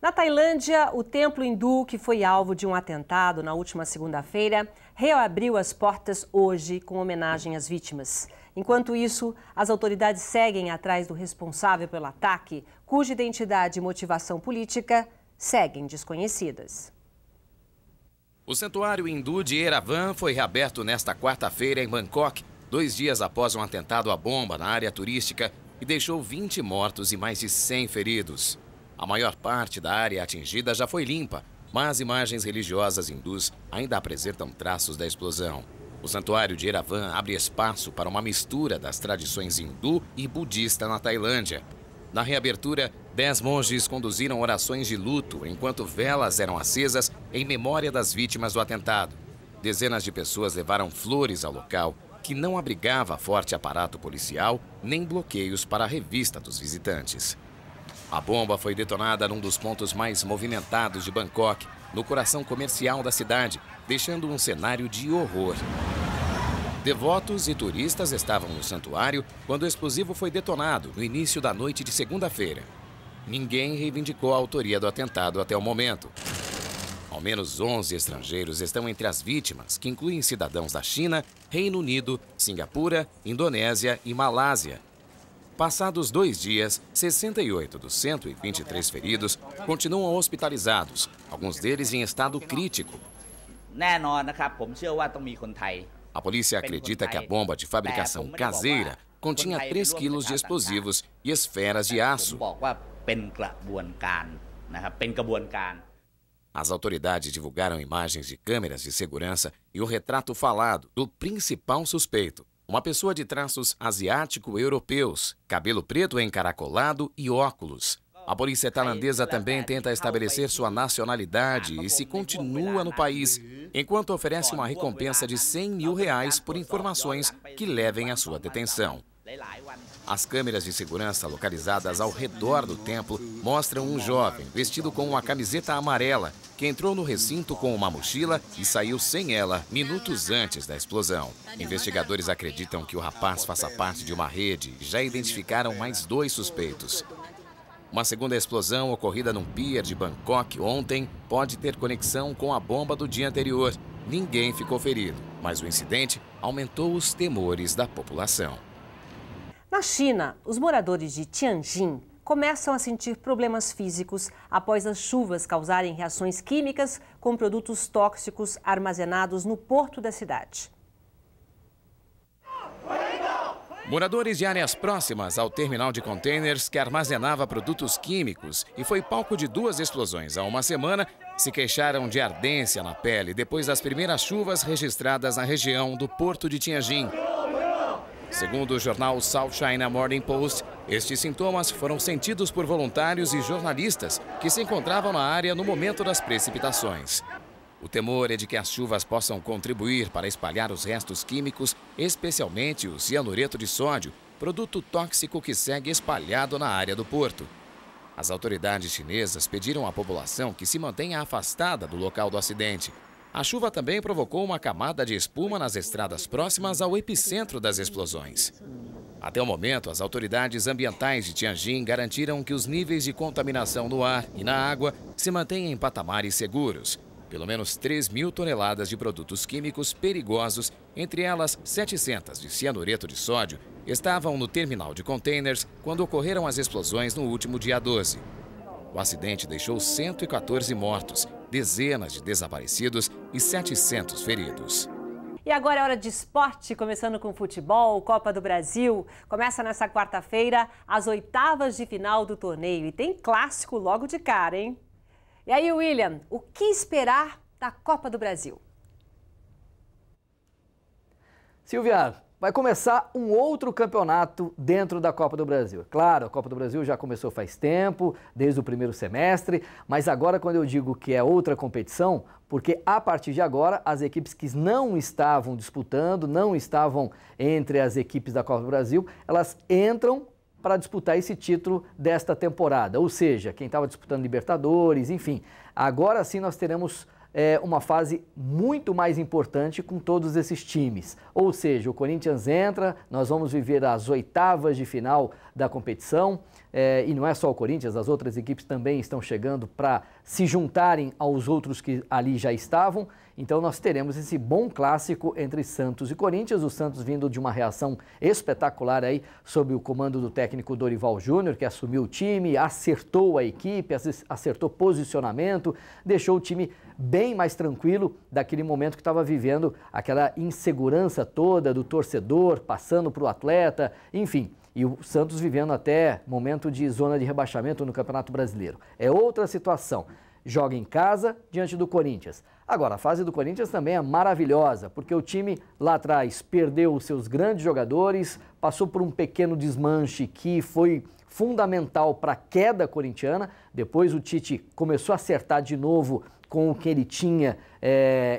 Na Tailândia, o templo hindu, que foi alvo de um atentado na última segunda-feira, reabriu as portas hoje com homenagem às vítimas. Enquanto isso, as autoridades seguem atrás do responsável pelo ataque, cuja identidade e motivação política seguem desconhecidas. O santuário hindu de Erevan foi reaberto nesta quarta-feira em Bangkok, 2 dias após um atentado à bomba na área turística e deixou 20 mortos e mais de 100 feridos. A maior parte da área atingida já foi limpa, mas imagens religiosas hindus ainda apresentam traços da explosão. O santuário de Erevan abre espaço para uma mistura das tradições hindu e budista na Tailândia. Na reabertura, 10 monges conduziram orações de luto enquanto velas eram acesas em memória das vítimas do atentado. Dezenas de pessoas levaram flores ao local, que não abrigava forte aparato policial nem bloqueios para a revista dos visitantes. A bomba foi detonada num dos pontos mais movimentados de Bangkok, no coração comercial da cidade, deixando um cenário de horror. Devotos e turistas estavam no santuário quando o explosivo foi detonado no início da noite de segunda-feira. Ninguém reivindicou a autoria do atentado até o momento. Ao menos 11 estrangeiros estão entre as vítimas, que incluem cidadãos da China, Reino Unido, Singapura, Indonésia e Malásia. Passados 2 dias, 68 dos 123 feridos continuam hospitalizados, alguns deles em estado crítico. A polícia acredita que a bomba de fabricação caseira continha 3 quilos de explosivos e esferas de aço. As autoridades divulgaram imagens de câmeras de segurança e o retrato falado do principal suspeito. Uma pessoa de traços asiático-europeus, cabelo preto encaracolado e óculos. A polícia tailandesa também tenta estabelecer sua nacionalidade e se continua no país, enquanto oferece uma recompensa de R$100 mil por informações que levem à sua detenção. As câmeras de segurança localizadas ao redor do templo mostram um jovem vestido com uma camiseta amarela que entrou no recinto com uma mochila e saiu sem ela minutos antes da explosão. Investigadores acreditam que o rapaz faça parte de uma rede e já identificaram mais 2 suspeitos. Uma segunda explosão ocorrida num pier de Bangkok ontem pode ter conexão com a bomba do dia anterior. Ninguém ficou ferido, mas o incidente aumentou os temores da população. Na China, os moradores de Tianjin começam a sentir problemas físicos após as chuvas causarem reações químicas com produtos tóxicos armazenados no porto da cidade. Moradores de áreas próximas ao terminal de containers que armazenava produtos químicos e foi palco de 2 explosões há uma semana, se queixaram de ardência na pele depois das primeiras chuvas registradas na região do porto de Tianjin. Segundo o jornal South China Morning Post, estes sintomas foram sentidos por voluntários e jornalistas que se encontravam na área no momento das precipitações. O temor é de que as chuvas possam contribuir para espalhar os restos químicos, especialmente o cianureto de sódio, produto tóxico que segue espalhado na área do porto. As autoridades chinesas pediram à população que se mantenha afastada do local do acidente. A chuva também provocou uma camada de espuma nas estradas próximas ao epicentro das explosões. Até o momento, as autoridades ambientais de Tianjin garantiram que os níveis de contaminação no ar e na água se mantenham em patamares seguros. Pelo menos 3.000 toneladas de produtos químicos perigosos, entre elas 700 de cianureto de sódio, estavam no terminal de containers quando ocorreram as explosões no último dia 12. O acidente deixou 114 mortos, dezenas de desaparecidos e 700 feridos. E agora é hora de esporte, começando com futebol, Copa do Brasil. Começa nessa quarta-feira as 8avas de final do torneio e tem clássico logo de cara, hein? E aí, William, o que esperar da Copa do Brasil? Silvia, vai começar um outro campeonato dentro da Copa do Brasil. Claro, a Copa do Brasil já começou faz tempo, desde o primeiro semestre, mas agora quando eu digo que é outra competição, porque a partir de agora as equipes que não estavam disputando, não estavam entre as equipes da Copa do Brasil, elas entram para disputar esse título desta temporada. Ou seja, quem estava disputando Libertadores, enfim. Agora sim nós teremos uma fase muito mais importante com todos esses times. Ou seja, o Corinthians entra, nós vamos viver as 8avas de final da competição. e não é só o Corinthians, as outras equipes também estão chegando para se juntarem aos outros que ali já estavam. Então nós teremos esse bom clássico entre Santos e Corinthians, o Santos vindo de uma reação espetacular aí sob o comando do técnico Dorival Júnior, que assumiu o time, acertou a equipe, acertou posicionamento, deixou o time bem mais tranquilo daquele momento que estava vivendo aquela insegurança toda do torcedor, passando para o atleta, enfim. E o Santos vivendo até momento de zona de rebaixamento no Campeonato Brasileiro. É outra situação. Joga em casa diante do Corinthians. Agora, a fase do Corinthians também é maravilhosa, porque o time lá atrás perdeu os seus grandes jogadores, passou por um pequeno desmanche que foi fundamental para a queda corintiana. Depois o Tite começou a acertar de novo com o que ele tinha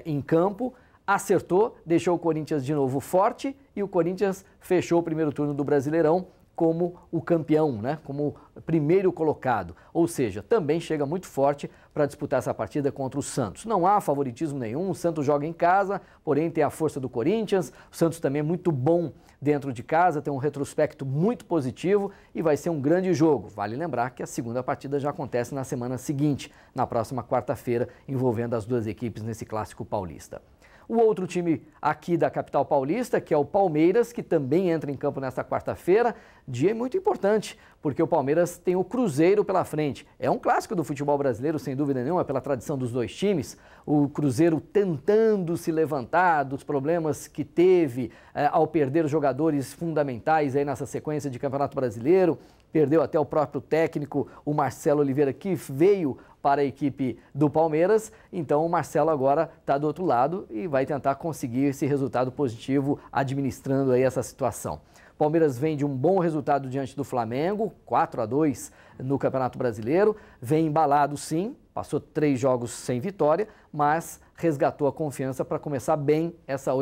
em campo. Acertou, deixou o Corinthians de novo forte e o Corinthians fechou o primeiro turno do Brasileirão como o campeão, né? Como primeiro colocado. Ou seja, também chega muito forte para disputar essa partida contra o Santos. Não há favoritismo nenhum, o Santos joga em casa, porém tem a força do Corinthians. O Santos também é muito bom dentro de casa, tem um retrospecto muito positivo e vai ser um grande jogo. Vale lembrar que a segunda partida já acontece na semana seguinte, na próxima quarta-feira, envolvendo as duas equipes nesse clássico paulista. O outro time aqui da capital paulista, que é o Palmeiras, que também entra em campo nesta quarta-feira, dia muito importante, porque o Palmeiras tem o Cruzeiro pela frente. É um clássico do futebol brasileiro, sem dúvida nenhuma, pela tradição dos dois times. O Cruzeiro tentando se levantar dos problemas que teve ao perder jogadores fundamentais aí nessa sequência de Campeonato Brasileiro. Perdeu até o próprio técnico, o Marcelo Oliveira, que veio para a equipe do Palmeiras. Então o Marcelo agora está do outro lado e vai tentar conseguir esse resultado positivo administrando aí essa situação. Palmeiras vem de um bom resultado diante do Flamengo, 4-2 no Campeonato Brasileiro. Vem embalado sim, passou 3 jogos sem vitória, mas resgatou a confiança para começar bem essa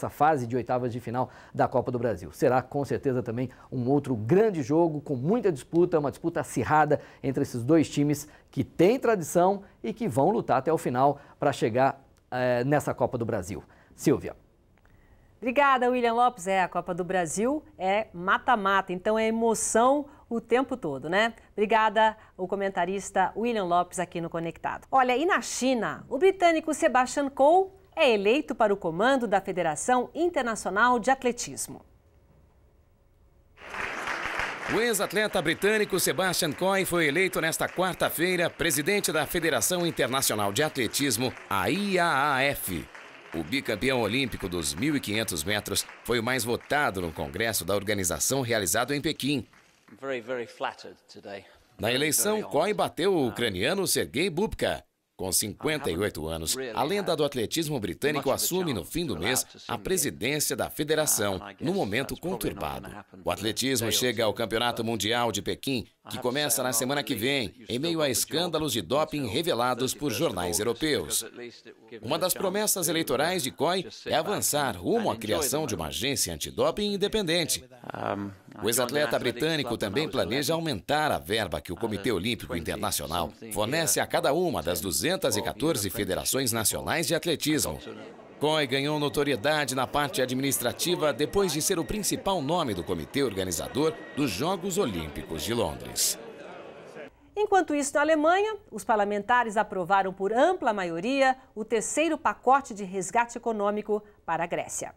fase de oitavas de final da Copa do Brasil. Será com certeza também um outro grande jogo, com muita disputa, uma disputa acirrada entre esses dois times que têm tradição e que vão lutar até o final para chegar nessa Copa do Brasil. Silvia. Obrigada, William Lopes. A Copa do Brasil é mata-mata, então é emoção o tempo todo, né? Obrigada, o comentarista William Lopes aqui no Conectado. Olha, e na China, o britânico Sebastian Coe é eleito para o comando da Federação Internacional de Atletismo. O ex-atleta britânico Sebastian Coe foi eleito nesta quarta-feira presidente da Federação Internacional de Atletismo, a IAAF. O bicampeão olímpico dos 1.500 metros foi o mais votado no congresso da organização realizado em Pequim. Na eleição, Coe bateu o ucraniano Sergei Bubka. Com 58 anos, a lenda do atletismo britânico assume no fim do mês a presidência da federação, num momento conturbado. O atletismo chega ao Campeonato Mundial de Pequim, que começa na semana que vem, em meio a escândalos de doping revelados por jornais europeus. Uma das promessas eleitorais de Coe é avançar rumo à criação de uma agência antidoping independente. O ex-atleta britânico também planeja aumentar a verba que o Comitê Olímpico Internacional fornece a cada uma das 214 federações nacionais de atletismo. Coe ganhou notoriedade na parte administrativa depois de ser o principal nome do comitê organizador dos Jogos Olímpicos de Londres. Enquanto isso, na Alemanha, os parlamentares aprovaram por ampla maioria o terceiro pacote de resgate econômico para a Grécia.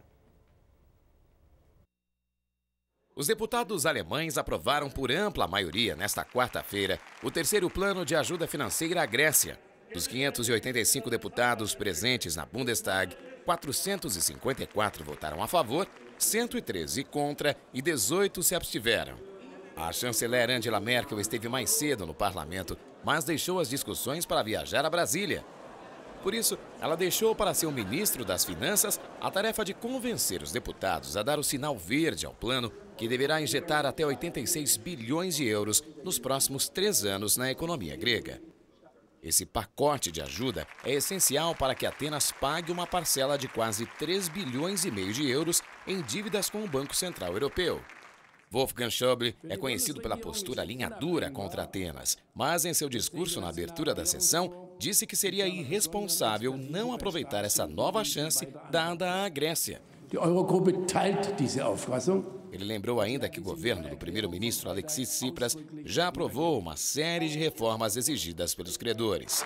Os deputados alemães aprovaram por ampla maioria, nesta quarta-feira, o terceiro plano de ajuda financeira à Grécia. Dos 585 deputados presentes na Bundestag, 454 votaram a favor, 113 contra e 18 se abstiveram. A chanceler Angela Merkel esteve mais cedo no parlamento, mas deixou as discussões para viajar a Brasília. Por isso, ela deixou para seu ministro das Finanças a tarefa de convencer os deputados a dar o sinal verde ao plano, que deverá injetar até 86 bilhões de euros nos próximos 3 anos na economia grega. Esse pacote de ajuda é essencial para que Atenas pague uma parcela de quase 3,5 bilhões de euros em dívidas com o Banco Central Europeu. Wolfgang Schäuble é conhecido pela postura linha dura contra Atenas, mas em seu discurso na abertura da sessão, disse que seria irresponsável não aproveitar essa nova chance dada à Grécia. Die Eurogruppe teilt diese Auffassung. Ele lembrou ainda que o governo do primeiro-ministro Alexis Tsipras já aprovou uma série de reformas exigidas pelos credores.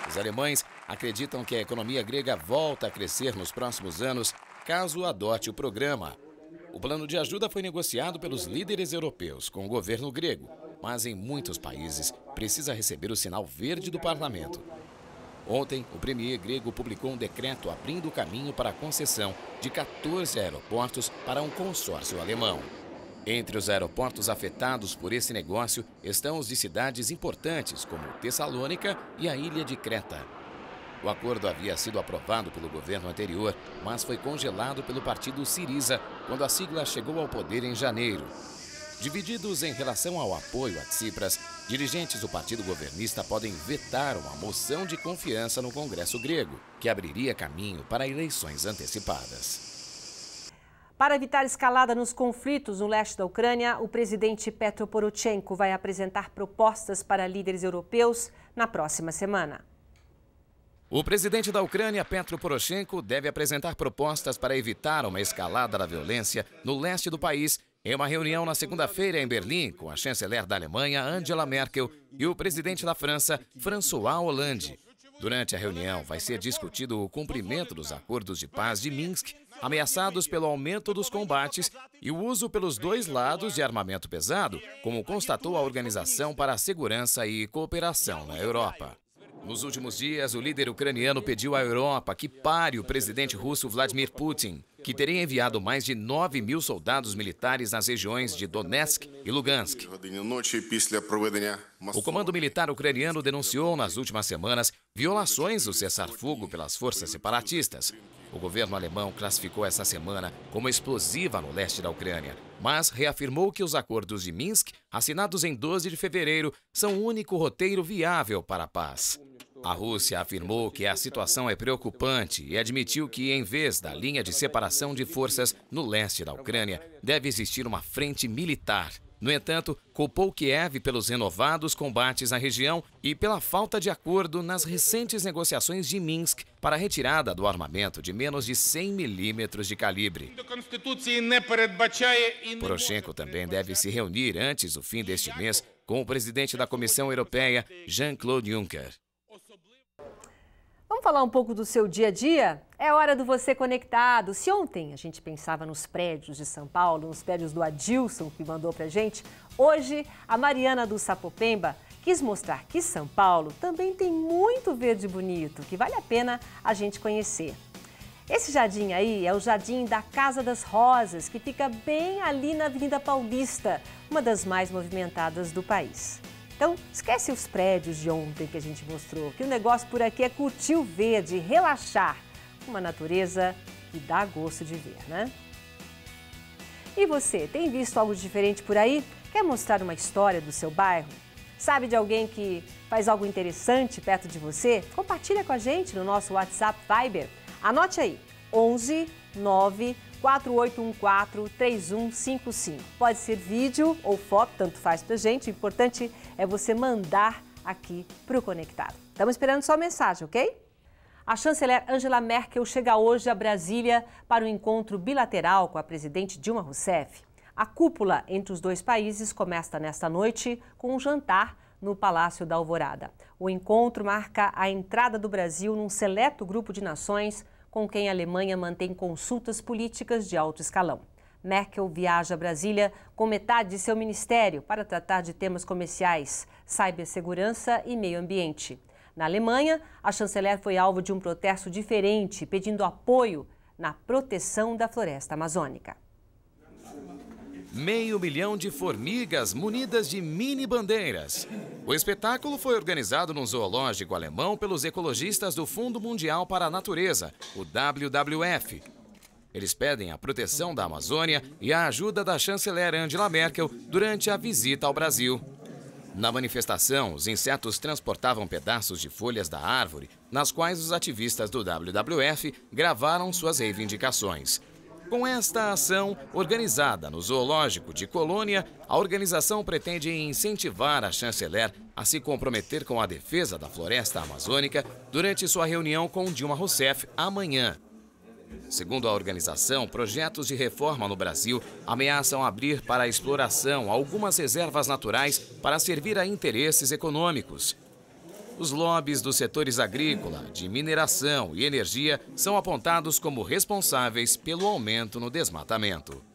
Os alemães acreditam que a economia grega volta a crescer nos próximos anos caso adote o programa. O plano de ajuda foi negociado pelos líderes europeus com o governo grego, mas em muitos países precisa receber o sinal verde do parlamento. Ontem, o premier grego publicou um decreto abrindo o caminho para a concessão de 14 aeroportos para um consórcio alemão. Entre os aeroportos afetados por esse negócio estão os de cidades importantes como Tessalônica e a ilha de Creta. O acordo havia sido aprovado pelo governo anterior, mas foi congelado pelo partido Syriza quando a sigla chegou ao poder em janeiro. Divididos em relação ao apoio a Tsipras, dirigentes do partido governista podem vetar uma moção de confiança no Congresso grego, que abriria caminho para eleições antecipadas. Para evitar escalada nos conflitos no leste da Ucrânia, o presidente Petro Poroshenko vai apresentar propostas para líderes europeus na próxima semana. O presidente da Ucrânia, Petro Poroshenko, deve apresentar propostas para evitar uma escalada da violência no leste do país em uma reunião na segunda-feira em Berlim com a chanceler da Alemanha, Angela Merkel, e o presidente da França, François Hollande. Durante a reunião, vai ser discutido o cumprimento dos acordos de paz de Minsk, ameaçados pelo aumento dos combates e o uso pelos dois lados de armamento pesado, como constatou a Organização para a Segurança e Cooperação na Europa. Nos últimos dias, o líder ucraniano pediu à Europa que pare o presidente russo Vladimir Putin, que teria enviado mais de 9.000 soldados militares nas regiões de Donetsk e Lugansk. O comando militar ucraniano denunciou nas últimas semanas violações do cessar-fogo pelas forças separatistas. O governo alemão classificou essa semana como explosiva no leste da Ucrânia, mas reafirmou que os acordos de Minsk, assinados em 12 de fevereiro, são o único roteiro viável para a paz. A Rússia afirmou que a situação é preocupante e admitiu que, em vez da linha de separação de forças no leste da Ucrânia, deve existir uma frente militar. No entanto, culpou Kiev pelos renovados combates na região e pela falta de acordo nas recentes negociações de Minsk para a retirada do armamento de menos de 100 milímetros de calibre. Poroshenko também deve se reunir antes do fim deste mês com o presidente da Comissão Europeia, Jean-Claude Juncker. Vamos falar um pouco do seu dia a dia? É hora do Você Conectado. Se ontem a gente pensava nos prédios de São Paulo, nos prédios do Adilson, que mandou pra gente, hoje a Mariana do Sapopemba quis mostrar que São Paulo também tem muito verde bonito, que vale a pena a gente conhecer. Esse jardim aí é o Jardim da Casa das Rosas, que fica bem ali na Avenida Paulista, uma das mais movimentadas do país. Então, esquece os prédios de ontem que a gente mostrou, que o negócio por aqui é curtir o verde, relaxar, uma natureza que dá gosto de ver, né? E você, tem visto algo diferente por aí? Quer mostrar uma história do seu bairro? Sabe de alguém que faz algo interessante perto de você? Compartilha com a gente no nosso WhatsApp Viber. Anote aí, 11 9 4814-3155. Pode ser vídeo ou foto, tanto faz pra gente. O importante é você mandar aqui pro Conectado. Estamos esperando sua mensagem, ok? A chanceler Angela Merkel chega hoje a Brasília para um encontro bilateral com a presidente Dilma Rousseff. A cúpula entre os dois países começa nesta noite com um jantar no Palácio da Alvorada. O encontro marca a entrada do Brasil num seleto grupo de nações com quem a Alemanha mantém consultas políticas de alto escalão. Merkel viaja a Brasília com metade de seu ministério para tratar de temas comerciais, cibersegurança e meio ambiente. Na Alemanha, a chanceler foi alvo de um protesto diferente, pedindo apoio na proteção da floresta amazônica. 500 mil de formigas munidas de mini bandeiras. O espetáculo foi organizado num zoológico alemão pelos ecologistas do Fundo Mundial para a Natureza, o WWF. Eles pedem a proteção da Amazônia e a ajuda da chanceler Angela Merkel durante a visita ao Brasil. Na manifestação, os insetos transportavam pedaços de folhas da árvore, nas quais os ativistas do WWF gravaram suas reivindicações. Com esta ação, organizada no Zoológico de Colônia, a organização pretende incentivar a chanceler a se comprometer com a defesa da floresta amazônica durante sua reunião com Dilma Rousseff amanhã. Segundo a organização, projetos de reforma no Brasil ameaçam abrir para a exploração algumas reservas naturais para servir a interesses econômicos. Os lobbies dos setores agrícola, de mineração e energia são apontados como responsáveis pelo aumento no desmatamento.